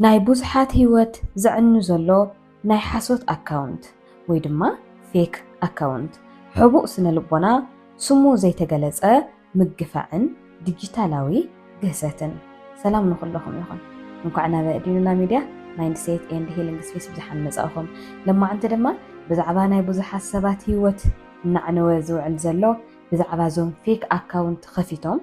ናይ ብዙሓት ህይወት ዝዕኑ ዘሎ ናይ ሓሶት ኣካውንት ወይ ድማ ፌክ ኣካውንት ሕቡእ ስነ ልቦና ስሙ ዘይተገለጸ ምግፋዕን ዲጂታላዊ ግህሰትን ሰላም ንኹለኹም ይኹን እንኳዕ ናብ ዲኑና ሚድያ ማይንድሴት ኤንድ ሂሊንግ ስፔስ ብዝሓን መጻእኹም ለማዓንቲ ድማ ብዛዕባ ናይ ብዙሓት ሰባት ህይወት እናዕነወ ዝውዕል ዘሎ ብዛዕባ ዞም ፌክ ኣካውንት ከፊቶም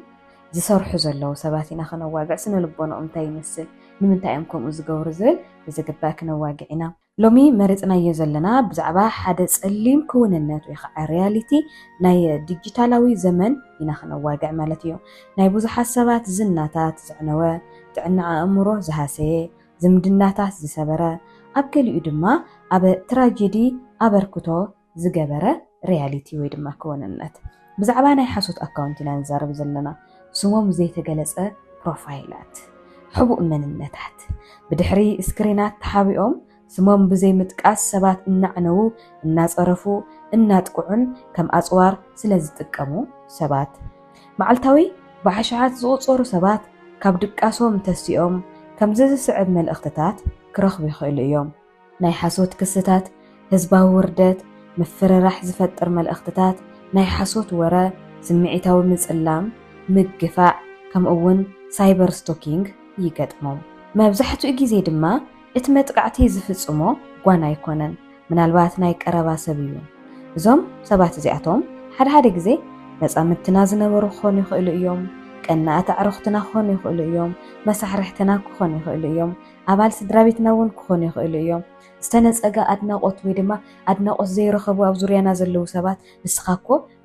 ዝሰርሑ ዘለዉ ሰባት ኢና ክነዋግዕ ስነ ልቦናኦም እንታይ ይመስል ንምንታይ እዮም ከምኡ ዝገብሩ ዝብል ብዝግባእ ክነዋግዕ ኢና ሎሚ መሪፅናዮ ዘለና ብዛዕባ ሓደ ጸሊም ክውንነት ወይ ከዓ ሪያሊቲ ናይ ዲጂታላዊ ዘመን ኢና ክነዋግዕ ማለት እዩ ናይ ብዙሓት ሰባት ዝናታት ዝዕነወ ጥዕና ኣእምሮ ዝሃሰየ ዝምድናታት ዝሰበረ ኣብ ገሊኡ ድማ ኣብ ትራጀዲ ኣበርክቶ ዝገበረ ሪያሊቲ ወይ ድማ ክውንነት ብዛዕባ ናይ ሓሶት ኣካውንት ኢና ንዛረብ ዘለና ስሞም ዘይተገለጸ ፕሮፋይላት ሕቡእ መንነታት ብድሕሪ ስክሪናት ተሓቢኦም ስሞም ብዘይ ምጥቃስ ሰባት እናዕነው እናጸረፉ እናጥቁዑን ከም ኣጽዋር ስለ ዝጥቀሙ ሰባት መዓልታዊ ብዓሽዓት ዝቑጸሩ ሰባት ካብ ድቃሶም ተሲኦም ከም ዝስዕብ መልእኽትታት ክረኽቡ ይኽእሉ እዮም ናይ ሓሶት ክስታት ህዝባዊ ውርደት ምፍርራሕ ዝፈጥር መልእኽትታት ናይ ሓሶት ወረ ስምዒታዊ ምጽላም ምግፋዕ ከምኡውን ሳይበር ስቶኪንግ ይገጥሞም መብዛሕትኡ ግዜ ድማ እቲ መጥቃዕቲ ዝፍጽሞ ጓና ኣይኮነን ምናልባት ናይ ቀረባ ሰብ እዩ እዞም ሰባት እዚኣቶም ሓደ ግዜ መጻምድትና ዝነበሩ ክኾኑ ይኽእሉ እዮም ቀናእቲ ኣዕርኽትና ክኾኑ ይኽእሉ እዮም መሳሕርሕትና ክኾኑ ይኽእሉ እዮም ኣባል ስድራቤትና እውን ክኾኑ ይኽእሉ እዮም ዝተነጸገ ኣድናቖት ወይ ድማ ኣድናቖት ዘይረኸቡ ኣብ ዙርያና ዘለዉ ሰባት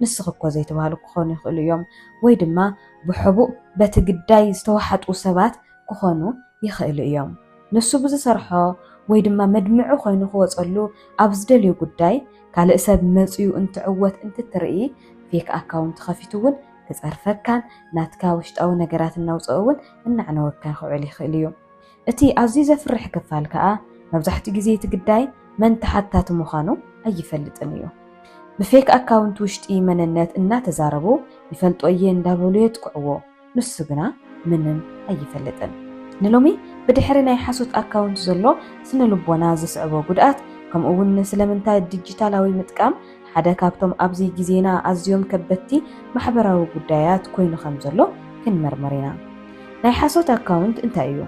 ንስኻኮ ዘይተባሃሉ ክኾኑ ይኽእሉ እዮም ወይ ድማ ብሕቡእ በቲ ግዳይ ዝተዋሓጡ ሰባት ክኾኑ ይኽእሉ እዮም ንሱ ብዝሰርሖ ወይ ድማ መድምዑ ኮይኑ ክወጸሉ ኣብ ዝደልዩ ጉዳይ ካልእ ሰብ መጽኡ እንትዕወት እንትትርኢ ፌክ ኣካውንት ከፊቱ እውን ክጸርፈካን ናትካ ውሽጣዊ ነገራት እናውፅኡ እውን እናዕነወካን ክውዕል ይኽእል እዩ እቲ ኣዝዩ ዘፍርሕ ክፋል ከዓ መብዛሕትኡ ግዜ እቲ ግዳይ መን ተሓታቲ ምዃኑ ኣይፈልጥን እዩ ብፌክ ኣካውንት ውሽጢ መንነት እናተዛረቡ ይፈልጦ እየ እንዳበሉ የጥቅዕዎ ንሱ ግና ምንም ኣይፈልጥን ንሎሚ ብድሕሪ ናይ ሓሶት ኣካውንት ዘሎ ስነ ልቦና ዝስዕቦ ጉድኣት ከምኡውን ስለምንታይ ዲጂታላዊ ምጥቃም ሓደ ካብቶም ኣብዚ ግዜና ኣዝዮም ከበድቲ ማሕበራዊ ጉዳያት ኮይኑ ከም ዘሎ ክንመርመር ኢና ናይ ሓሶት ኣካውንት እንታይ እዩ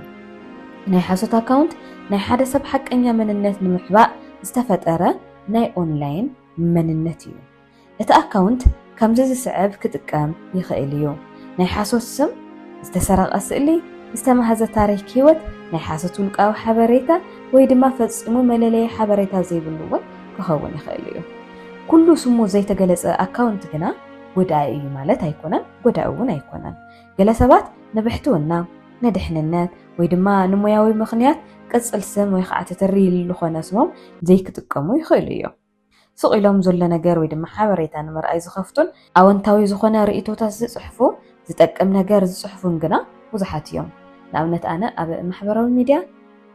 ናይ ሓሶት ኣካውንት ናይ ሓደ ሰብ ሓቀኛ መንነት ንምሕባእ ዝተፈጠረ ናይ ኦንላይን መንነት እዩ እቲ ኣካውንት ከምዚ ዝስዕብ ክጥቀም ይኽእል እዩ ናይ ሓሶት ስም ዝተሰረቐ ስእሊ ዝተማሃዘ ታሪክ ህይወት ናይ ሓሶት ውልቃዊ ሓበሬታ ወይ ድማ ፈጽሙ መለለይ ሓበሬታ ዘይብሉ እውን ክኸውን ይኽእል እዩ ኩሉ ስሙ ዘይተገለጸ ኣካውንት ግና ጎዳኢ እዩ ማለት ኣይኮነን ጎዳኢ እውን ኣይኮነን ገለ ሰባት ንብሕትውና ንድሕንነት ወይ ድማ ንሞያዊ ምኽንያት ቅጽል ስም ወይ ከዓ ተተሪል ዝኾነ ስሞም ዘይክጥቀሙ ይኽእሉ እዮም ስቂሎም ዘሎ ነገር ወይ ድማ ሓበሬታ ንምርኣይ ዝኸፍቱን ኣወንታዊ ዝኾነ ርእይቶታት ዝጽሕፉ ዝጠቅም ነገር ዝጽሕፉን ግና ብዙሓት እዮም ንኣብነት ኣነ ኣብ ማሕበራዊ ሚድያ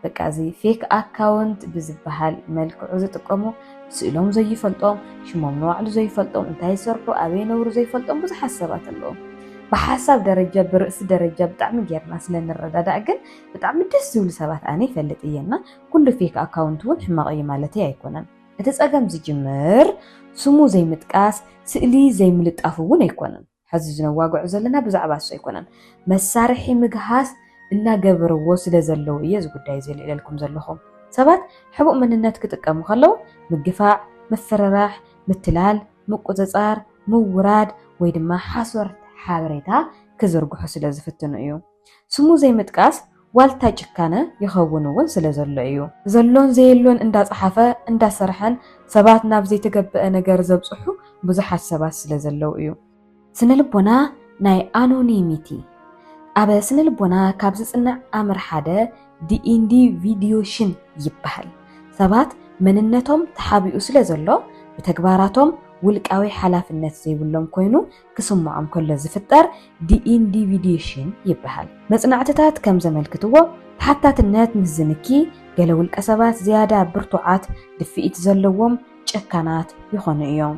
በቃ እዚ ፌክ ኣካውንት ብዝበሃል መልክዑ ዝጥቀሙ ስእሎም ዘይፈልጦም ሽሞም ንባዕሉ ዘይፈልጦም እንታይ ይሰርሑ ኣበይ ነብሩ ዘይፈልጦም ብዙሓት ሰባት ኣለዎም ብሓሳብ ደረጃ ብርእሲ ደረጃ ብጣዕሚ ጌርና ስለንረዳዳእ ግን ብጣዕሚ ደስ ዝብሉ ሰባት ኣነ ይፈልጥ እየና ኩሉ ፌክ ኣካውንት እውን ሕማቕ እዩ ማለት ኣይኮነን እቲ ጸገም ዝጅምር ስሙ ዘይምጥቃስ ስእሊ ዘይምልጣፍ እውን ኣይኮነን ሕዚ ዝነዋግዑ ዘለና ብዛዕባ እሱ ኣይኮነን መሳርሒ ምግሃስ እናገበርዎ ስለ ዘለዉ እየ እዚ ጉዳይ ዘልዕለልኩም ዘለኹም ሰባት ሕቡእ መንነት ክጥቀሙ ከለዉ ምግፋዕ ምፍርራሕ ምትላል ምቁፅጻር ምውራድ ወይ ድማ ሓሶር ሓበሬታ ክዝርግሑ ስለ ዝፍትኑ እዩ ስሙ ዘይምጥቃስ ዋልታ ጭካነ ይኸውን እውን ስለ ዘሎ እዩ ዘሎን ዘየሎን እንዳጸሓፈ እንዳሰርሐን ሰባት ናብ ዘይተገበአ ነገር ዘብጽሑ ብዙሓት ሰባት ስለ ዘለው እዩ ስነ ልቦና ናይ ኣኖኒሚቲ ኣብ ስነ ልቦና ካብ ዝጽንዕ ኣምር ሓደ ዲኢንዲቪድዩሽን ይበሃል ሰባት መንነቶም ተሓቢኡ ስለ ዘሎ ብተግባራቶም ውልቃዊ ሓላፍነት ዘይብሎም ኮይኑ ክስምዖም ከሎ ዝፍጠር ዲኢንዲቪድዩሽን ይበሃል መጽናዕትታት ከም ዘመልክትዎ ተሓታትነት ምስ ዝንኪ ገለ ውልቀ ሰባት ዝያዳ ብርቱዓት ድፍኢት ዘለዎም ጨካናት ይኾኑ እዮም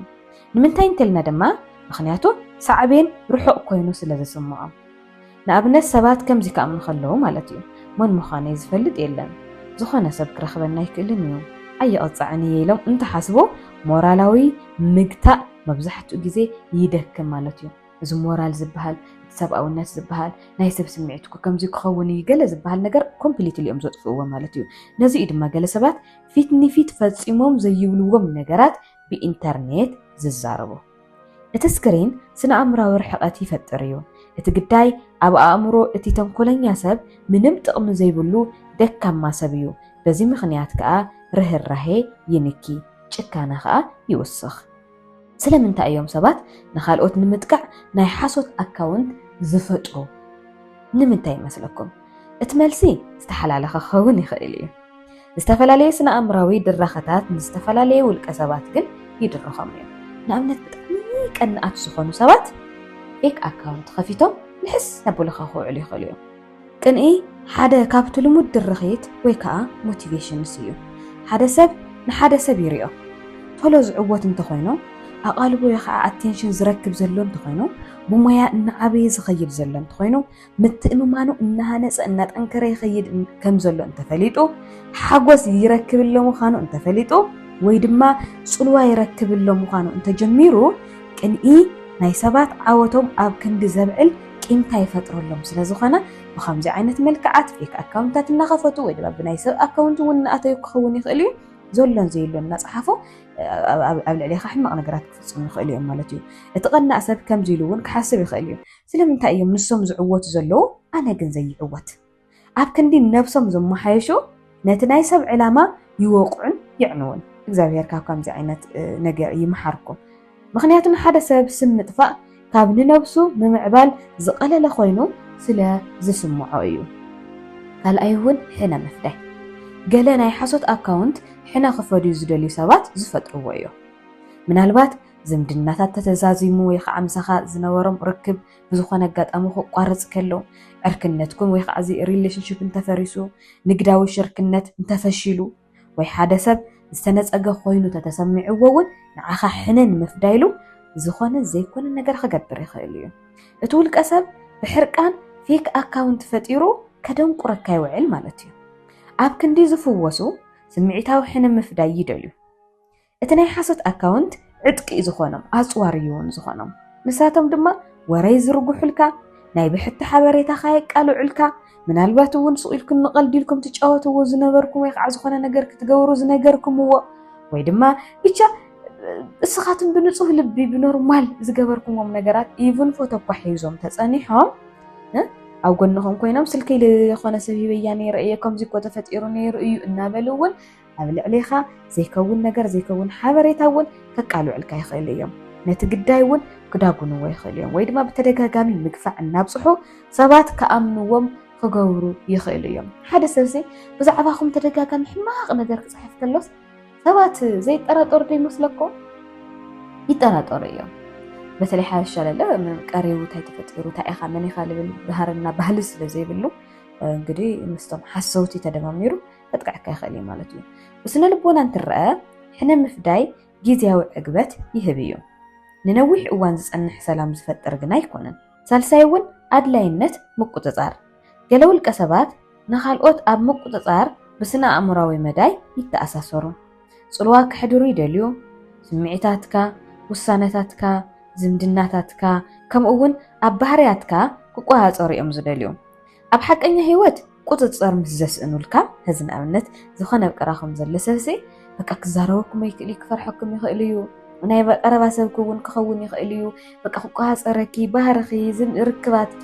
ንምንታይ እንተልና ድማ ምክንያቱ ሳዕቤን ርሑቕ ኮይኑ ስለ ዝስምዖም ንኣብነት ሰባት ከምዚ ከኣምኑ ከለዉ ማለት እዩ من مخانة زفلت إلا زخانة سب كرخبنا يكلنيو أي قطعني لهم أنت حسبه مورالاوي مقطع مبزحت جزء يدك مالتيو إذا مورال زبهال سب أو الناس زبهال نايسب سمعتكو كم زي خوني جل زبهال نجر كومبليت اليوم زود فوق مالتيو نزيد ما جلسبات فيتني فيت فتصيمهم زي يولوهم نجارات بإنترنت ززاربو التسكرين سنة أمره ورحقاتي فتريو اتقداي أبو أمره اتي تنقلن ياسب منم تقم زي بلو دكا ما سبيو بزي مخنيات كا ره الرهي ينكي شكانا خا يوسخ سلام انت أيوم سبات نخالقوت نمتقع ناي حاسوت أكاونت زفتقو نمنتاي مسلكم اتمالسي استحال على خخون يخيلي استفلالي سنة أمراوي درختات نستفلالي والكسبات كن يدرخم نأمنت بتقنيك أن أتسخونو سبات فيك أكاونت خفيتو نحس نبو لخاخو علي خليو كان إيه حدا كابتو لمود درخيت ويكا موتيفيشن سيو حدا سب نحدا سب يريو فلو زعوات انتخوينو أقالبو يخا اتنشن زركب زلون تخوينو بمايا إن عبي زخيد زلون تخوينو متأممانو إنها ناس إنات أنكر يخيد كم زلون انتفليتو حقوس يركب اللو مخانو انتفليتو ويدما صلوا يركب اللو مخانو انت جميرو كان إيه ناي سبات عاوتهم أب كند زبعل كيمتا يفترو لهم سلازوخانا بخمزي عينة ملكعات فيك أكاونتات النغفتو ويدما بناي سب أكاونتو ونأتو يكخوني خليو زولن زيلون الناس حافو قبل عليه حما نقرات كفصون خليهم مالتيو اتقنى أسب كم زيلون كحسب خليهم سلام انت أيام نسهم زعوات زلو أنا جن زي عوات أب كندي نفسهم زم حيشو نتناي سب علامة يوقعن يعنون إجزاء كم زي عينة نجار يمحركم مخنياتنا حدا سبب سم طفاء كابن نفسه ممعبال زقلة لخوينو سلا زسمعو أيو قال أيهون حنا مفتاح قال ناي حصوت أكاونت حنا خفاديو زدليو سبات زفترو ويو من هالبات زمدناتات تتزازيمو ويخ عمسخا زنورم ركب بزخونا قاد أموخو قارز كلو عركنتكم ويخ عزي ريليشنشيب انتفريسو نقداو شركنت انتفشيلو ويحادا سب استناز أجا خوينو تتسمعو وون نعاخا حنن مفدايلو زخونا زي كون النقر خقبر يخيليو اتولك أسب بحرقان فيك أكاونت فتيرو كدون قركاي وعل مالتيو أب كندي زفوسو سمعيتاو حنن مفداي يدليو اتناي حاسوت أكاونت عدقي زخونم أصواريون زخونم نساتهم دما وراي زرقو حلكا ناي بحتى حبريتا خايق قالو علكا من الباتون سئلكم نقل ديلكم تجاوتو زنبركم ويقع زخونا نجر كتجورو زنجركم هو ويدما بيتشا اسخاتم بنصوه لبي بنورمال زجبركم وم نجرات إيفن فوتو بحيزهم تصانيحهم أو قلناهم كوينام سلكي لخونا سبي بياني رأيكم زي كوتا فتيروني رأيو النابلون قبل عليها زي كون نجر زي كون حبريتاون كقالو علكا يخيليهم نتقدايون كداغونو ويخيليهم ويدما بتدغاغامي مغفع النابصحو سبات كأمنوهم كغورو يخيليهم حدا سبسي بزعباكم تدغاغامي حماق نجر كصحف كلوس سبات زي طراطور دي مسلكو يطراطور ايام بتلي حاجه شلله من قريو تاي تفطيرو تاي خامني خالب بهرنا بهلس لزي بلو انغدي مستم حسوتي تدماميرو فتقعك يخلي مالتي بس نلبونا نترأى حنا مفداي جيزياو عقبت يهبيو ننوح اوان زصنح سلام زفطر غنا يكونن سالسايون ادلاينت مقطصار ገለው القسبات نخالقوت اب مقطصار بسنا امراوي مداي يتاساسرو ጽልዋ ክሕድሩ ይደልዩ ስምዒታትካ ውሳነታትካ ዝምድናታትካ ከምኡውን ኣብ ባህርያትካ ክቆፃፀሩ እዮም ዝደልዩ ኣብ ሓቀኛ ህይወት ቁጥጥር ምስ ዘስእኑልካ ህዝን ኣብነት ዝኾነ ቀራኹም ዘለሰብሲ በቃ ክዛረበኩም ይክእል ክፈርሐኩም ይክእል እዩ ናይ ቀረባ ሰብኩውን ክኸውን ይክእል እዩ በቃ ክቆፃፀረኪ ባህርኺ ርክባትኪ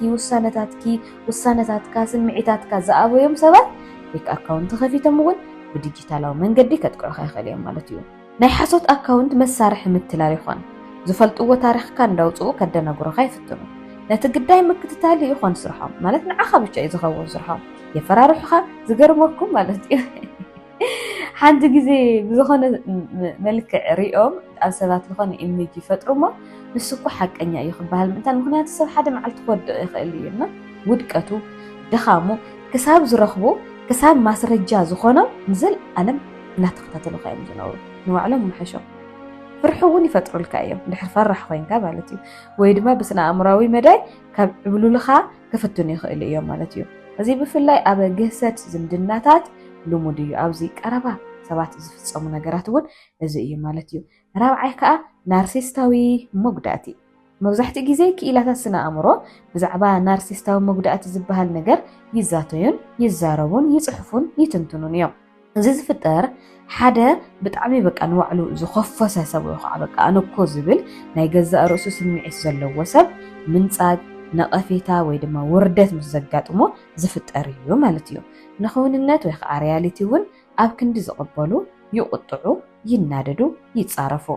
ውሳነታትካ ስምዒታትካ ዝኣበዮም ሰባት ፌክ ኣካውንት ከፊቶም እውን بديجيتالو منجدي كتقرأ خياليهم مالتيو ناي حاسوت أكاونت مسارح متلاريخوان زفلتو تاريخ كان دوتو كدنا قرأ خايفتنو نتقداي مكتتالي يخوان سرحام مالتنا عخابش أي زخوان سرحام يفراروحها زقرمكم مالتيو حانت جزي بزخون ملك عريقهم أسبات لخون إميجي فترما نسكو حق أنيا يخبها المنتان مخنيات السب حدا معلت خود خيالينا ودكتو دخامو كساب زرخبو كساب ماسرجا زخونه نزل أنا ناتقتتلو خايم زنورو نوعلم محشو فرحون يفتروا الكايم نحر فرح خوين كابالتيو ويدما بسنا أمراوي مداي كابلو لخا كفتوني خيلي يوم مالتيو እዚ ብፍላይ ኣብ ገሰት ዝምድናታት ልሙድ እዩ ኣብዚ ቀረባ ሰባት ዝፍጸሙ ነገራት እውን እዚ እዩ ማለት እዩ ራብዓይ ከዓ ናርሲስታዊ መጉዳእቲ መብዛሕትኡ ግዜ ክኢላታት ስነ ኣእምሮ ብዛዕባ ናርሲስታዊ መጉዳእቲ ዝበሃል ነገር ይዛተዩን ይዛረቡን ይጽሕፉን ይትንትኑን እዮም እዚ ዝፍጠር ሓደ ብጣዕሚ በቃ ንባዕሉ ዝኸፈሰ ሰብ ወይ ከዓ በቃ ኣነኮ ዝብል ናይ ገዛእ ርእሱ ስምዒት ዘለዎ ሰብ ምንጻግ ነቐፌታ ወይ ድማ ውርደት ምስ ዘጋጥሞ ዝፍጠር እዩ ማለት እዩ ንኽውንነት ወይ ከዓ ሪያሊቲ እውን ኣብ ክንዲ ዝቕበሉ ይቁጥዑ ይናደዱ ይጻረፉ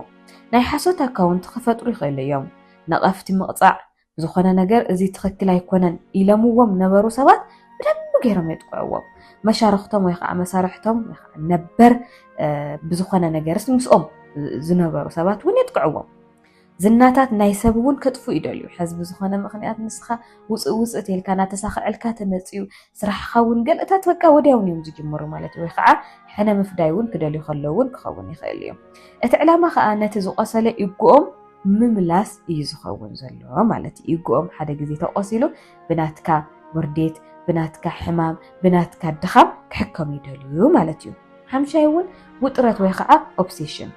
ናይ ሓሶት ኣካውንት ክፈጥሩ ይኽእሉ እዮም ነቐፍቲ ምቕጻዕ ዝኾነ ነገር እዚ ትኽክል ኣይኮነን ኢሎምዎም ነበሩ ሰባት ብደንብ ገይሮም የጥቅዕዎም መሻርክቶም ወይ ከዓ መሳርሕቶም ወይ ከዓ ነበር ብዝኾነ ነገርስ ምስኦም ዝነበሩ ሰባት እውን የጥቅዕዎም ዝናታት ናይ ሰብ እውን ከጥፉ ይደልዩ ሕዝቢ ዝኾነ ምኽንያት ንስኻ ውፅእ ውፅእ ተልካ ናተሳኽዕልካ ተመፅዩ ስራሕኻ እውን ገለታት በቃ ወዲያውን እዮም ዝጅምሩ ማለት ወይ ከዓ ሕነ ምፍዳይ እውን ክደልዩ ከለዉ እውን ክኸውን ይኽእል እዮም እቲ ዕላማ ከዓ ነቲ ዝቆሰለ ይግኦም ምምላስ እዩ ዝኸውን ዘሎ ማለት እዩ ይግኦም ሓደ ግዜ ተቆሲሉ ብናትካ ውርዴት ብናትካ ሕማም ብናትካ ድኻም ክሕከም ይደልዩ ማለት እዩ ሓምሻይ እውን ውጥረት ወይ ከዓ ኦብሴሽን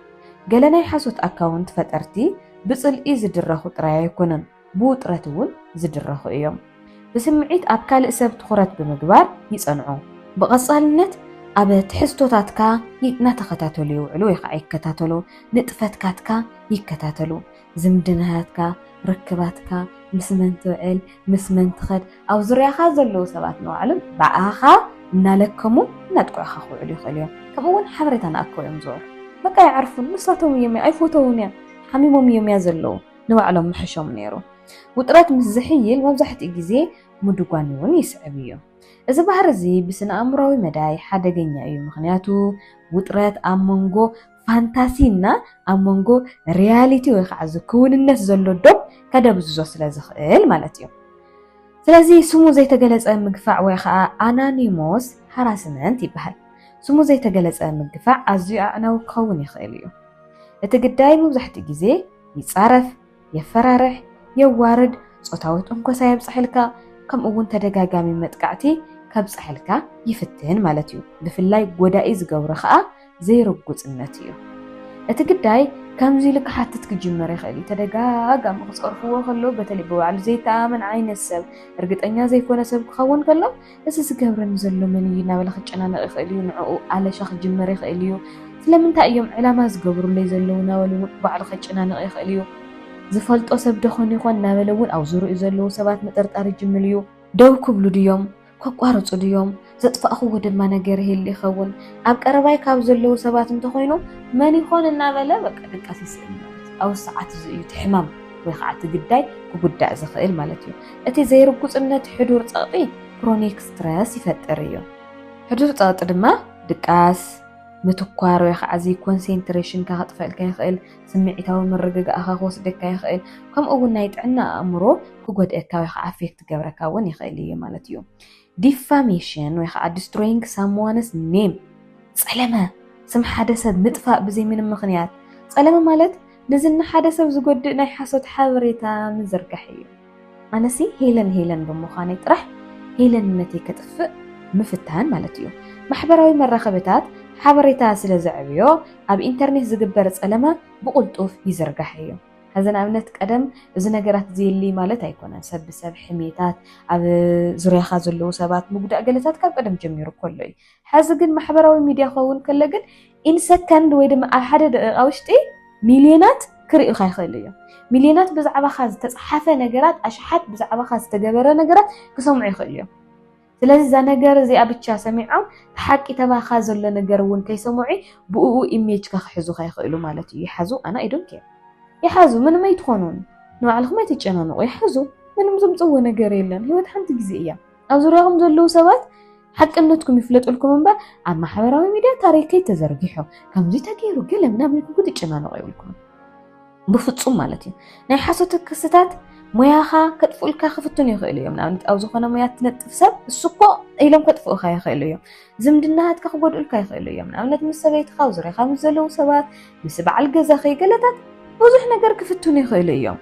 ገለ ናይ ሓሶት ኣካውንት ፈጠርቲ ብጽልኢ ዝድረኹ ጥራይ ኣይኮነን ብውጥረት እውን ዝድረኹ እዮም ብስምዒት ኣብ ካልእ ሰብ ትኹረት ብምግባር ይጸንዑ ብቐጻልነት ኣብ ትሕዝቶታትካ እናተኸታተሉ ይውዕሉ ወይ ከዓ ይከታተሉ ንጥፈትካትካ ይከታተሉ ዝምድናታትካ ርክባትካ ምስ መን ትውዕል ምስ መን ትኸድ ኣብ ዙርያኻ ዘለዉ ሰባት ንባዕሎም ባዕኻ እናለከሙ እናጥቅዑኻ ክውዕሉ ይኽእሉ እዮም ከምኡውን ሓበሬታ ንኣክቦ እዮም ዝውዕሉ በቃ ይዓርፉን ንሳቶም እዮም ኣይፎቶውን እዮም ሓሚሞም እዮም እያ ዘለዉ ንባዕሎም ምሕሾም ነይሩ ውጥረት ምስ ዝሕይል መብዛሕትኡ ግዜ ምድጓን እውን ይስዕብ እዩ እዚ ባህሪ እዚ ብስነ ኣእምሮዊ መዳይ ሓደገኛ እዩ ምክንያቱ ውጥረት ኣብ መንጎ ፋንታሲና ኣብ መንጎ ሪያሊቲ ወይ ከዓ ዝክውንነት ዘሎ ዶብ ከደብዝዞ ስለ ዝኽእል ማለት እዩ ስለዚ ስሙ ዘይተገለጸ ምግፋዕ ወይ ከዓ ኣናኒሞስ ሃራስመንት ይበሃል ስሙ ዘይተገለጸ ምግፋዕ ኣዝዩ ኣዕናዊ ክኸውን ይኽእል እዩ እቲ ግዳይ መብዛሕትኡ ግዜ ይጻረፍ የፈራርሕ የዋርድ ጾታዊ ጥንኮሳ የብፅሕልካ ከምኡውን ተደጋጋሚ መጥቃዕቲ ከብፅሕልካ ይፍትን ማለት እዩ ብፍላይ ጎዳኢ ዝገብሮ ከዓ ዘይርጉፅነት እዩ እቲ ግዳይ ከምዚ ኢሉ ክሓትት ክጅመር ይኽእል እዩ ተደጋጋሚ ክፀርፍዎ ከሎ በተለይ ብባዕሉ ዘይተኣመን ዓይነት ሰብ እርግጠኛ ዘይኮነ ሰብ ክኸውን ከሎ እዚ ዝገብረኒ ዘሎ መን እዩ እናበለ ክጨናነቕ ይኽእል እዩ ንዕኡ ኣለሻ ክጅመር ይኽእል እዩ ስለምንታይ እዮም ዕላማ ዝገብሩለይ ዘለዉ ናበሉ ባዕሉ ክጨናነቕ ይኽእል እዩ ዝፈልጦ ሰብ ደኾን ይኾን ናበለ እውን ኣብ ዙርኡ ዘለዉ ሰባት ምጥርጣር ይጅምር እዩ ደው ክብሉ ድዮም ከቋርፁ ድዮም ዘጥፋእኽዎ ድማ ነገር ይህሊ ይኸውን ኣብ ቀረባይ ካብ ዘለዉ ሰባት እንተኾይኑ መን ይኾን እናበለ በቃ ድቃስ ይስእል ማለት ኣብ ሰዓት እዚ እዩ ትሕማም ወይ ከዓ ትግዳይ ክጉዳእ ዝኽእል ማለት እዩ እቲ ዘይርጉፅነት ሕዱር ፀቕጢ ክሮኒክ ስትረስ ይፈጥር እዩ ሕዱር ፀቕጢ ድማ ድቃስ ምትኳር ወይ ከዓ እዚ ኮንሰንትሬሽን ክጥፍአልካ ይኽእል ስምዒታዊ ምርግጋእኻ ክወስደካ ይኽእል ከምኡውን ናይ ጥዕና ኣእምሮ ክጎድአካ ወይ ከዓ ኣፌክት ገብረካ እውን ይኽእል እዩ ማለት እዩ ዲፋሜሽን ወይ ከዓ ዲስትሮይንግ ሳምዋንስ ኔም ጸለመ ስም ሓደ ሰብ ምጥፋእ ብዘይ ምንም ምኽንያት ጸለመ ማለት ንዝና ሓደ ሰብ ዝጎድእ ናይ ሓሶት ሓበሬታ ምዝርጋሕ እዩ ኣነሲ ሄለን ብምዃነይ ጥራሕ ሄለንነተይ ከጥፍእ ምፍታን ማለት እዩ ማሕበራዊ መራኸቢታት ሓበሬታ ስለ ዘዕብዮ ኣብ ኢንተርኔት ዝግበር ጸለመ ብቁልጡፍ ይዝርጋሕ እዩ حزن أمنت قدم إذا نجرت زي اللي مالت هيكون سب حميتات على زريا خازلو سبات مبدأ جلسات كاب قدم جميرو كله حزن محبراوي ميديا خوون كله جن إن سكند ويدم أحد أوشتي مليونات كريء خاي خليه مليونات بزعبة خاز تصحفة نجرات أشحت بزعبة خاز تجبر نجرات كسمعي خليه ስለዚህ ዛ ነገር እዚ ኣብቻ ሰሚዖም ተሓቂ ተባ خازل ነገር ውን ከይሰምዑ ብኡ ኢሜጅ ከሕዙ ከይኽእሉ ማለት እዩ ይሓዙ ኣና I don't care ይሓዙ ምንም ኣይትኾኑን ንባዕልኩም ኣይትጨናነቁ ይሓዙ ምንም ዝምጽዎ ነገር የለን ህይወት ሓንቲ ግዜ እያ ኣብ ዙርያኩም ዘለዉ ሰባት ሓቅነትኩም ይፍለጡልኩም እምበር ኣብ ማሕበራዊ ሚድያ ታሪከይ ተዘርጊሑ ከምዚ ተገይሩ ገለ ምናምን ክትጨናነቁ ይብልኩም ብፍጹም ማለት እዩ ናይ ሓሶት ክስታት ሙያኻ ከጥፉልካ ክፍቱን ይኽእሉ እዮም ንኣብነት ኣብ ዝኾነ ሙያ ትነጥፍ ሰብ እሱኮ ኢሎም ከጥፉካ ይኽእሉ እዮም ዝምድናሃትካ ክጎድኡልካ ይኽእሉ እዮም ንኣብነት ምስ ሰበይትካ ኣብ ዙርያኻ ምስ ዘለዉ ሰባት ምስ በዓል ገዛኺ ገለታት ብዙሕ ነገር ክፍቱን ይኽእሉ እዮም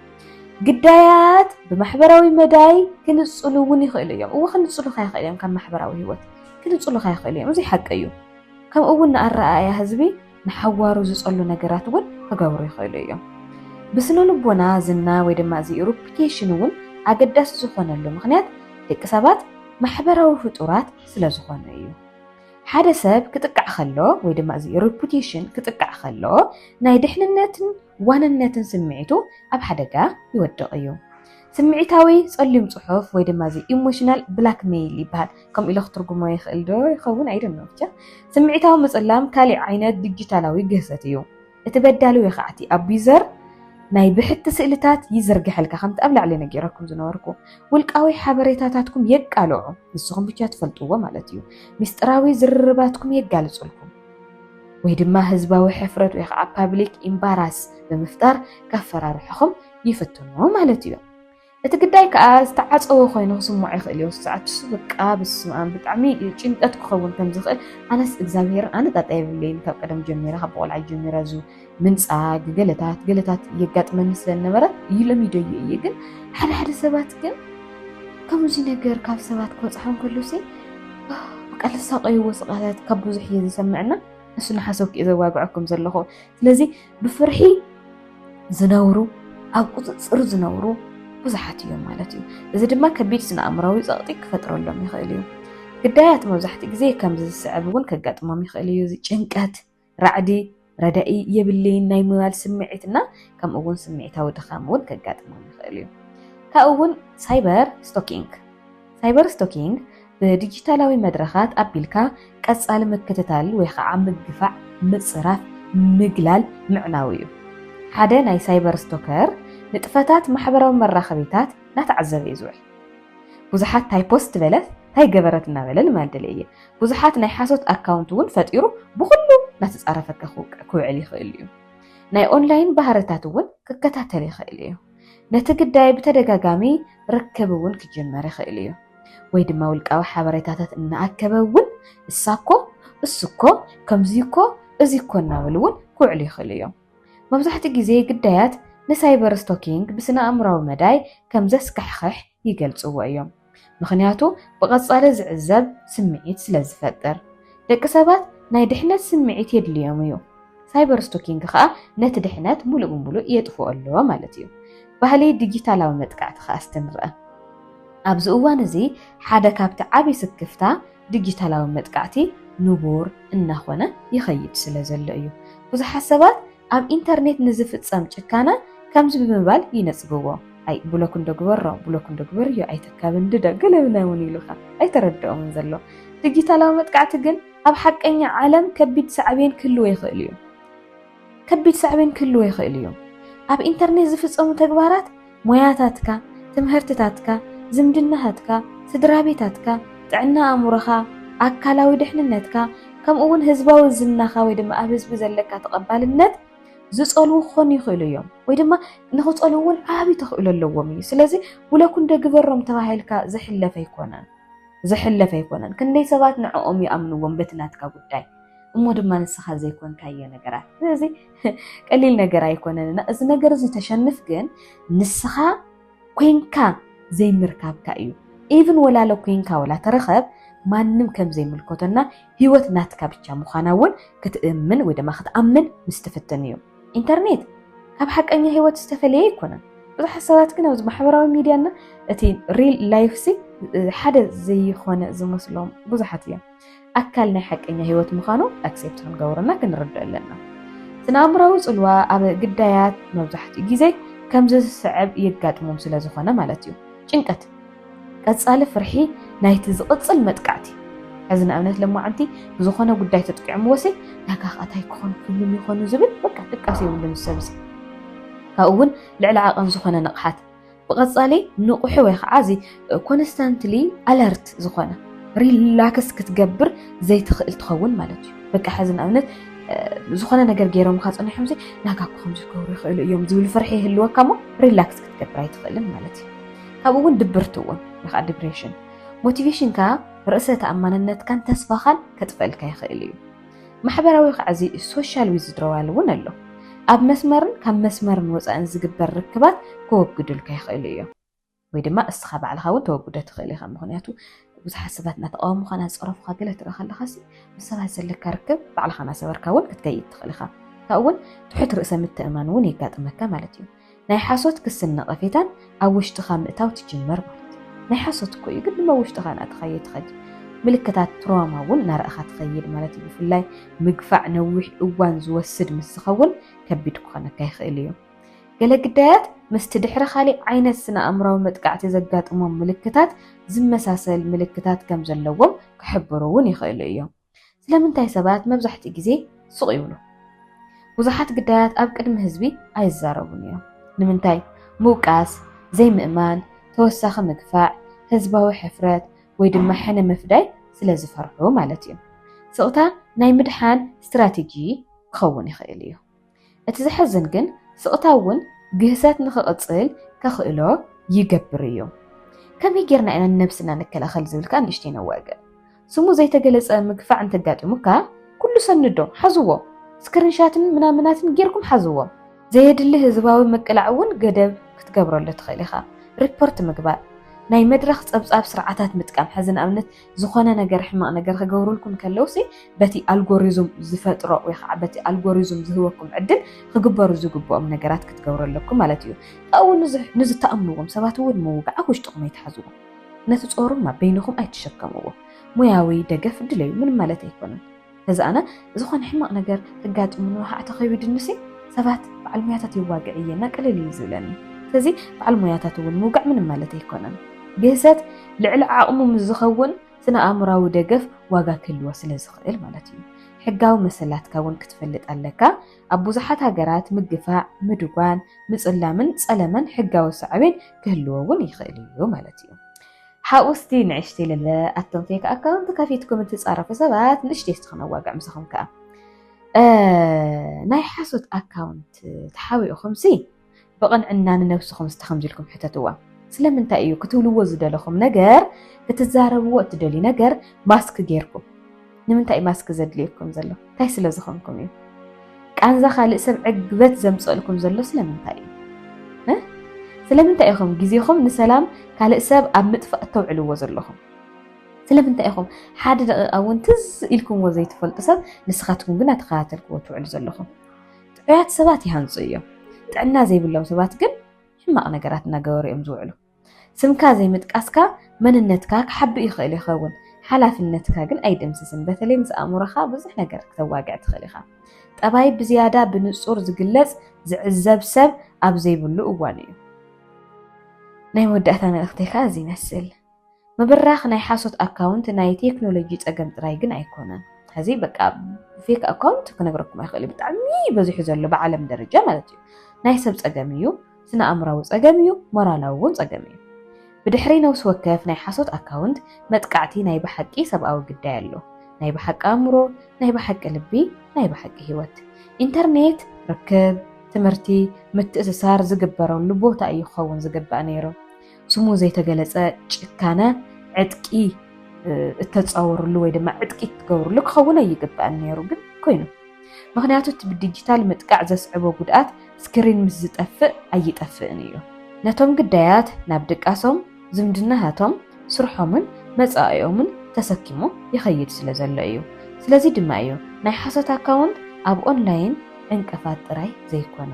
قدايات بمحبراوي مداي كنصلو ون يخيل እዮም او كنصلو خا يخيل እዮም كم محبراوي هوت كنصلو خا يخيل እዮም زي حق እዩ كم اون نقرأ هزبي نحوارو زصلو ነገራት ውን ከገብሩ ይخيሉ እዮም بسنو لبونا زنا ወይ ድማ እዚ ሪፑቴሽን ውን አገዳስ ዝኾነሉ ምክንያት ደቂ ሰባት ማሕበራዊ ፍጡራት ስለ ዝኾነ እዩ ሓደ ሰብ ክጥቃዕ ከሎ ወይ ድማ እዚ ሪፑቴሽን ክጥቃዕ ከሎ ናይ ድሕንነትን ዋንነትን ስምዒቱ ኣብ ሓደጋ ይወድቕ እዩ ስምዒታዊ ጸሊም ጽሑፍ ወይ ድማ እዚ ኢሞሽናል ብላክሜይል ይባሃል ከም ኢሉ ክትርጉሞ ይኽእል ዶ ይኸውን አይደን ነው ብቻ ስምዒታዊ መጽላም ካሊ ዓይነት ዲጂታላዊ ገሰት እዩ እቲ በዳሉ ይኸዓቲ አቢዘር ናይ ብሕቲ ስእልታት ይዝርግሐልካ ከምቲ ኣብ ላዕሊ ነጊረኩም ዝነበርኩ ውልቃዊ ሓበሬታታትኩም የቃልዑ ንስኹም ብቻ ትፈልጥዎ ማለት እዩ ምስጢራዊ ዝርርባትኩም የጋልጹልኩም ወይ ድማ ህዝባዊ ሕፍረት ወይ ከዓ ፓብሊክ ኢምባራስ ብምፍጣር ከፈራርሕኹም ይፍትኑ ማለት እዩ እቲ ግዳይ ከዓ ዝተዓፀወ ኮይኑ ክስምዖ ይኽእል እዩ ሰዓት በቃ ብስምዓም ብጣዕሚ ጭንቀት ክኸውን ከም ዝኽእል ኣነስ እግዚኣብሔር ኣነ ጣጣ የብለይን ካብ ቀደም ጀሚረ ካብ ቆልዓ ጀሚረ ዙ ምንፃግ ገለታት የጋጥመኒ ስለነበረ ይለሚደዩ እየ ግን ሓደ ሰባት ግን ከምዚ ነገር ካብ ሰባት ክወፅሖም ከሎሲ በቃ ልሳቀይዎ ስቃላት ካብ ብዙሕ እየ ዝሰምዕና እሱ ንሓሰብክ እየ ዘዋግዐኩም ዘለኹ ስለዚ ብፍርሒ ዝነብሩ ኣብ ቁፅፅር ዝነብሩ ብዙሓት እዮም ማለት እዩ እዚ ድማ ከቢድ ስነ ኣእምራዊ ፀቕጢ ክፈጥረሎም ይኽእል እዩ ግዳያት መብዛሕትኡ ግዜ ከም ዝስዕብ እውን ከጋጥሞም ይኽእል እዩ ጭንቀት ራዕዲ ረዳኢ የብለይን ናይ ምባል ስምዒትና ከምኡ እውን ስምዒታዊ ድኻም እውን ከጋጥሞም ይኽእል እዩ ካብኡ እውን ሳይበር ስቶኪንግ ብዲጂታላዊ መድረኻት ኣቢልካ ቀጻሊ ምክትታል ወይ ከዓ ምግፋዕ ምፅራፍ ምግላል ምዕናው እዩ ሓደ ናይ ሳይበር ስቶከር ንጥፈታት ማሕበራዊ መራኸቢታት ናተዓዘበ እዩ ዝውዕል ብዙሓት ታይ ፖስት በለት ታይ ገበረት እናበለ ልማልደለ እየ ብዙሓት ናይ ሓሶት ኣካውንት እውን ፈጢሩ ብኩሉ ናተፃረፈካ ክውዕል ይኽእል እዩ ናይ ኦንላይን ባህርታት እውን ክከታተል ይኽእል እዩ ነቲ ግዳይ ብተደጋጋሚ ርክብ እውን ክጅመር ይኽእል እዩ ወይ ድማ ውልቃዊ ሓበሬታታት እናኣከበ እውን እሳኮ እስኮ ከምዚኮ እዚኮ እናበሉ እውን ክውዕሉ ይኽእል እዮም መብዛሕትኡ ግዜ ግዳያት ንሳይበር ስቶኪንግ ብስነ ኣእምራዊ መዳይ ከም ዘስካሕክሕ ይገልጽዎ እዮም ምክንያቱ ብቐጻሊ ዝዕዘብ ስምዒት ስለ ዝፈጥር ደቂ ሰባት ናይ ድሕነት ስምዒት የድልዮም እዩ ሳይበር ስቶኪንግ ከዓ ነቲ ድሕነት ሙሉእ ብምሉእ የጥፍኦ ኣለዎ ማለት እዩ ባህሊ ዲጂታላዊ መጥቃዕቲ ከዓ እስተንርአ ኣብዚ እዋን እዚ ሓደ ካብቲ ዓብይ ስክፍታ ዲጂታላዊ መጥቃዕቲ ንቡር እናኾነ ይኸይድ ስለ ዘሎ እዩ ብዙሓት ሰባት ኣብ ኢንተርኔት ንዝፍጸም ጭካነ ከምዚ ብምባል ይነጽግዎ ኣይ ብሎክ እንደግበርዮ ኣይተካብ እንደገለብና እውን ኢሉኻ ኣይተረድኦምን ዘሎ ዲጂታላዊ መጥቃዕቲ ግን ኣብ ሓቀኛ ዓለም ከቢድ ሳዕቤን ክህልዎ ይኽእል እዩ ኣብ ኢንተርኔት ዝፍጸሙ ተግባራት ሞያታትካ ትምህርትታትካ ዝምድናታትካ ስድራቤታትካ ጥዕና ኣእምሮኻ ኣካላዊ ድሕንነትካ ከምኡ እውን ህዝባዊ ዝናኻ ወይ ድማ ኣብ ህዝቢ ዘለካ ተቐባልነት ዝጸልዉ ክኾኑ ይኽእሉ እዮም ወይ ድማ ንኽጸልዉ እውን ዓብይ ተኽእሎ ኣለዎም እዩ ስለዚ ብሎክ እንደግበሮም ተባሂልካ ዘሕለፈ ኣይኮነን ክንደይ ሰባት ንዕኦም ይኣምንዎም በቲ ናትካ ጉዳይ እሞ ድማ ንስኻ ዘይኮንካዮ ነገራት ስለዚ ቀሊል ነገር ኣይኮነንና እዚ ነገር እዚ ተሸንፍ ግን ንስኻ ኮንካ ዘይምርካብካ እዩ ኢቭን ወላለ ኮንካ ወላ ተረኸብ ማንም ከም ዘይምልከተና ህይወት ናትካ ብቻ ምዃና እውን ክትእምን ወይ ድማ ክትኣምን ምስትፍትን እዩ ኢንተርኔት ካብ ሓቀኛ ህይወት ዝተፈለየ ኣይኮነን ብዙሓት ሰባት ግን ኣብዚ ማሕበራዊ ሚድያና እቲ ሪል ላይፍ ሲ ሓደ ዘይኾነ ዝመስሎም ብዙሓት እዮም ኣካል ናይ ሓቀኛ ህይወት ምዃኑ ኣክሴፕት ክንገብርና ክንርድእ ኣለና ስነ ኣእምራዊ ጽልዋ ኣብ ግዳያት መብዛሕትኡ ግዜ ከም ዝስዕብ የጋጥሞም ስለ ዝኾነ ማለት እዩ ጭንቀት ቀጻሊ ፍርሒ ናይቲ ዝቕጽል መጥቃዕቲ ሕዚ ንኣብነት ለማዓንቲ ብዝኾነ ጉዳይ ተጥቂዕሞ ወሲል ናጋ ኸታይ ክኾን ኩሉም ይኾኑ ዝብል በቃ ጥቃስ የብሉ ሰብሲ ካብኡ እውን ልዕሊ ዓቐን ዝኾነ ንቕሓት ብቐጻሊ ንቑሒ ወይ ከዓ እዚ ኮንስታንትሊ ኣለርት ዝኾነ ሪላክስ ክትገብር ዘይትኽእል ትኸውን ማለት እዩ በቃ ሕዚ ንኣብነት ዝኾነ ነገር ገይሮም ካጸኒሖም ሲ ናጋ ከምዚ ክገብሩ ይኽእሉ እዮም ዝብል ፍርሒ ይህልወካ ሞ ሪላክስ ክትገብር ኣይትኽእልን ማለት እዩ ካብኡ እውን ድብርቲ እውን ወይ ከዓ ዲፕሬሽን ሞቲቬሽንካ ርእሰ ተኣማንነትካን ተስፋኻን ከጥፈልካ ይኽእል እዩ ማሕበራዊ ከዓ እዚ ሶሻል ዊዝድሮዋል እውን ኣሎ ኣብ መስመርን ካብ መስመርን ወፃእን ዝግበር ርክባት ክወግዱልካ ይኽእሉ እዮም ወይ ድማ እስኻ ባዕልኻ እውን ተወግዶ ትኽእል ኢኻ ምክንያቱ ብዙሓት ሰባት እናተቃወሙኻ ናፀረፉኻ ገለ ትርኢ ከለኻ ምስ ሰባት ዘለካ ርክብ ባዕልኻ ናሰበርካ እውን ክትከይድ ትኽእል ኢኻ ካብኡ እውን ትሑት ርእሰ ምትእማን እውን የጋጥመካ ማለት እዩ ናይ ሓሶት ክስን ነቐፌታን ኣብ ውሽጥኻ ምእታው ትጅመር ማለት እዩ ናይ ሓሶት እኮ እዩ ግን ድማ ውሽጥኻ እናተኸየ ትኸድ ምልክታት ትራውማ እውን እናረእኻ ትኸይድ ማለት እዩ ብፍላይ ምግፋዕ ነዊሕ እዋን ዝወስድ ምስ ዝኸውን ከቢድ ክኾነካ ይኽእል እዩ ገለ ግዳያት ምስቲ ድሕሪ ካሊእ ዓይነት ስነ ኣእምራዊ መጥቃዕቲ ዘጋጥሞም ምልክታት ዝመሳሰል ምልክታት ከም ዘለዎም ክሕብሩ እውን ይኽእሉ እዮም ስለምንታይ ሰባት መብዛሕትኡ ግዜ ስቕ ይብሉ ብዙሓት ግዳያት ኣብ ቅድሚ ህዝቢ ኣይዛረቡን እዮም ንምንታይ ምውቃስ ዘይምእማን ተወሳኺ ምግፋዕ ህዝባዊ ሕፍረት ወይ ድማ ሕነ መፍዳይ ስለ ዝፈርሑ ማለት እዩ ስቕታ ናይ ምድሓን ስትራቴጂ ክኸውን ይኽእል እዩ እቲ ዝሕዝን ግን ስቕታ እውን ግህሰት ንኽቕፅል ከኽእሎ ይገብር እዩ ከመይ ጌርና ኢና ነብስና ንከላኸል ዝብልካ ንእሽተይ ነዋግዕ ስሙ ዘይተገለፀ ምግፋዕ እንተጋጢሙካ ኩሉ ሰንዶ ሓዝዎ ስክሪንሻትን ምናምናትን ጌርኩም ሓዝዎ ዘየድሊ ህዝባዊ መቅላዕ እውን ገደብ ክትገብረሉ ትኽእል ኢኻ ሪፖርት ምግባር ናይ መድረኽ ፀብፃብ ስርዓታት ምጥቃም ሕዝን ኣብነት ዝኾነ ነገር ሕማቕ ነገር ክገብሩልኩም ከለውሲ በቲ ኣልጎሪዝም ዝፈጥሮ ወይ ከዓ በቲ ኣልጎሪዝም ዝህበኩም ዕድል ክግበሩ ዝግብኦም ነገራት ክትገብረለኩም ማለት እዩ ካብኡ ንዝተኣምንዎም ሰባት እውን ምውጋዕ ኣብ ውሽጥኩም ኣይትሓዝዎ ነቲ ጾሩማ በይንኹም ኣይትሸከምዎ ሙያዊ ደገፍ ድለዩ ምንም ማለት ኣይኮነን እዚ ኣነ ዝኾነ ሕማቕ ነገር ክጋጥሙ ንውሓዕ ተኸይድንሲ ሰባት በዓል ሞያታት ይዋግዕ እየና ቀለል እዩ ዝብለኒ ስለዚ በዓል ሞያታት እውን ምውጋዕ ምንም ማለት ኣይኮነን ግህሰት ልዕሊ ዓቕሙ ምስ ዝኸውን ስነ ኣእምራዊ ደገፍ ዋጋ ክህልዎ ስለ ዝኽእል ማለት እዩ ሕጋዊ መሰላትካ እውን ክትፈልጥ ኣለካ ኣብ ብዙሓት ሃገራት ምግፋዕ ምድጓን ምፅላምን ፀለመን ሕጋዊ ሳዕቤን ክህልዎ እውን ይኽእል እዩ ማለት እዩ ሓውስቲ ንዕሽተይ ለለ ኣቶም ፌክ ኣካውንት ከፊትኩም እትፃረፉ ሰባት ንእሽተይ ክነዋግዕ ምስኹም ከዓ ናይ ሓሶት ኣካውንት ተሓዊኡኹም ብቕንዕና ንነብስኹም ዝተኸምዚልኩም ሕተትዋ ስለምንታይ እዩ ክትብልዎ ዝደለኹም ነገር ክትዛረብዎ እትደልዩ ነገር ማስክ ጌርኩም ንምንታይ ማስክ ዘድልየኩም ዘሎ እንታይ ስለ ዝኾንኩም እዩ ቃንዛ ካልእ ሰብ ዕግበት ዘምፅልኩም ዘሎ ስለምንታይ እዩ ስለምንታይ ኢኹም ግዜኹም ንሰላም ካልእ ሰብ ኣብ ምጥፋእ ተውዕልዎ ዘለኹም ስለምንታይ ኢኹም ሓደ ደቂቓ እውን ትዝ ኢልኩምዎ ዘይትፈልጡ ሰብ ንስኻትኩም ግን ኣተኸታተልክዎ ትውዕሉ ዘለኹም ጥዑያት ሰባት ይሃንፁ እዮም ጥዕና ዘይብሎም ሰባት ግን ሕማቕ ነገራት እናገበሩ እዮም ዝውዕሉ ስምካ ዘይምጥቃስካ መንነትካ ክሓቢ ይኽእል ይኸውን ሓላፍነትካ ግን ኣይድምስስን በተለይ ምስ ኣእምሮኻ ብዙሕ ነገር ክተዋግዕ ትኽእል ኢኻ ጠባይ ብዝያዳ ብንጹር ዝግለጽ ዝዕዘብ ሰብ ኣብ ዘይብሉ እዋን እዩ ናይ መወዳእታ መልእኽተይ ከዓ እዚ ይመስል ምብራኽ ናይ ሓሶት ኣካውንት ናይ ቴክኖሎጂ ፀገም ጥራይ ግን ኣይኮነን ሕዚ በቃ ፌክ ኣካውንት ክነግረኩም ኣይኽእል ብጣዕሚ በዚሑ ዘሎ ብዓለም ደረጃ ማለት እዩ ናይ ሰብ ፀገም እዩ ስነ ኣእምራዊ ፀገም እዩ ሞራላዊ እውን ፀገም እዩ ብድሕሪ ነብሲ ወከፍ ናይ ሓሶት ኣካውንት መጥቃዕቲ ናይ ብሓቂ ሰብኣዊ ግዳይ ኣሎ ናይ ብሓቂ ኣእምሮ ናይ ብሓቂ ልቢ ናይ ብሓቂ ሂወት ኢንተርኔት ርክብ ትምህርቲ ምትእስሳር ዝግበረሉ ቦታ እዩ ክኸውን ዝግባእ ነይሩ ስሙ ዘይተገለፀ ጭካነ ዕጥቂ እተፃወሩሉ ወይ ድማ ዕጥቂ ትገብሩሉ ክኸውን ኣይግባእን ነይሩ ግን ኮይኑ ምክንያቱ እቲ ብዲጂታል ምጥቃዕ ዘስዕቦ ጉድኣት ስክሪን ምስ ዝጠፍእ ኣይጠፍእን እዩ ነቶም ግዳያት ናብ ድቃሶም ዝምድናሃቶም ስርሖምን መፃኢኦምን ተሰኪሙ ይኸይድ ስለ ዘሎ እዩ ስለዚ ድማ እዩ ናይ ሓሶት ኣካውንት ኣብ ኦንላይን ዕንቅፋት ጥራይ ዘይኮነ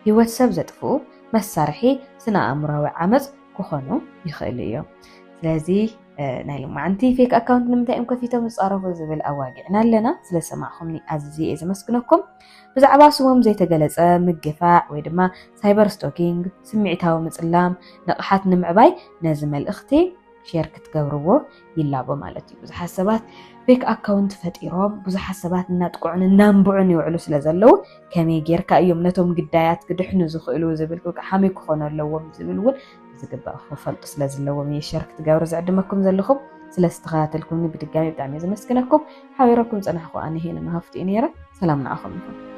ሂወት ሰብ ዘጥፍኡ መሳርሒ ስነ ኣእምራዊ ዓመፅ ክኾኑ ይኽእሉ እዮም ስለዚ ናይ ሎማዓንቲ ፌክ ኣካውንት ንምንታይ እዮም ከፊቶም ዝፃረፉ ዝብል ኣዋጊዕና ኣለና ስለሰማዕኹምኒ ኣዝየ እየ ዘመስግነኩም ብዛዕባ ስሞም ዘይተገለፀ ምግፋዕ ወይ ድማ ሳይበር ስቶኪንግ ስምዒታዊ ምፅላም ንቕሓት ንምዕባይ ነዚ መልእኽቲ ሼር ክትገብርዎ ይላቦ ማለት እዩ ብዙሓት ሰባት ፌክ ኣካውንት ፈጢሮም ብዙሓት ሰባት እናጥቁዑን እናንብዑን ይውዕሉ ስለ ዘለው ከመይ ጌርካ እዮም ነቶም ግዳያት ክድሕኑ ዝኽእሉ ዝብል ሓመይ ክኾኑ ኣለዎም ዝብል እውን ዝግባእ ክፈልጡ ስለ ዘለዎም እየ ሼር ክትገብሩ ዝዕድመኩም ዘለኹም ስለዝተኸታተልኩምኒ ብድጋሚ ብጣዕሚ እየ ዘመስግነኩም ሓቢረኩም ፀናሕኩ ኣነ ሄለን ሃፍቲ እየ ነይረ ሰላም ንዓኹም ይኹን